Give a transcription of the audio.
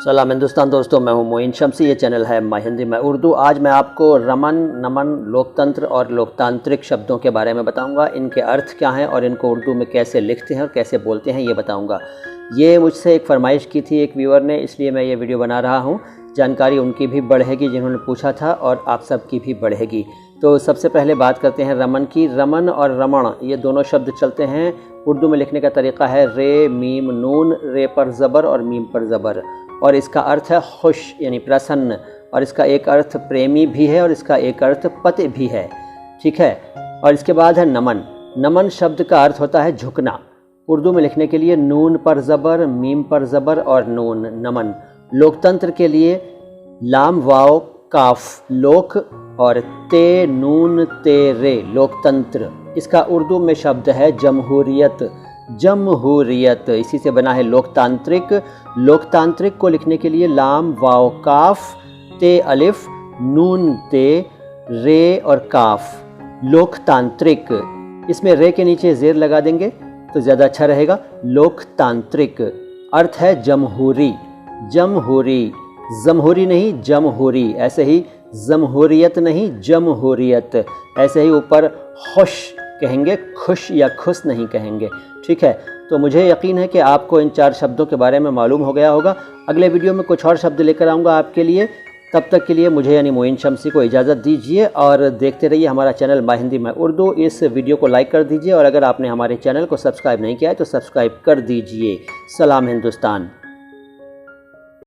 सलाम हिंदुस्तान दोस्तों, मैं हूं मोइन शम्सी। ये चैनल है माय हिंदी मैं उर्दू। आज मैं आपको रमन, नमन, लोकतंत्र और लोकतांत्रिक शब्दों के बारे में बताऊंगा। इनके अर्थ क्या हैं और इनको उर्दू में कैसे लिखते हैं और कैसे बोलते हैं ये बताऊंगा। ये मुझसे एक फरमाइश की थी एक व्यूअर ने, इसलिए मैं ये वीडियो बना रहा हूँ। जानकारी उनकी भी बढ़ेगी जिन्होंने पूछा था और आप सबकी भी बढ़ेगी। तो सबसे पहले बात करते हैं रमन की। रमन और रमण ये दोनों शब्द चलते हैं। उर्दू में लिखने का तरीक़ा है रे मीम नून, रे पर ज़बर और मीम पर ज़बर। और इसका अर्थ है खुश यानी प्रसन्न, और इसका एक अर्थ प्रेमी भी है और इसका एक अर्थ पति भी है। ठीक है। और इसके बाद है नमन। नमन शब्द का अर्थ होता है झुकना। उर्दू में लिखने के लिए नून पर ज़बर, मीम पर ज़बर और नून, नमन। लोकतंत्र के लिए लाम वाव काफ लोक और ते नून ते रे लोकतंत्र। इसका उर्दू में शब्द है जमहूरियत। जमहूरियत इसी से बना है लोकतांत्रिक। लोकतांत्रिक को लिखने के लिए लाम वाव काफ ते अलिफ नून ते रे और काफ लोकतांत्रिक। इसमें रे के नीचे ज़ेर लगा देंगे तो ज़्यादा अच्छा रहेगा। लोकतांत्रिक अर्थ है जमहूरी। जमहूरी, जमहूरी नहीं जमहूरी। ऐसे ही जमहूरियत नहीं जमहूरियत। ऐसे ही ऊपर खुश कहेंगे, खुश या खुश नहीं कहेंगे। ठीक है। तो मुझे यकीन है कि आपको इन 4 शब्दों के बारे में मालूम हो गया होगा। अगले वीडियो में कुछ और शब्द लेकर आऊँगा आपके लिए। तब तक के लिए मुझे यानी मोइन शम्सी को इजाज़त दीजिए और देखते रहिए हमारा चैनल माय हिंदी मैं उर्दू। इस वीडियो को लाइक कर दीजिए और अगर आपने हमारे चैनल को सब्सक्राइब नहीं किया है तो सब्सक्राइब कर दीजिए। सलाम हिंदुस्तान।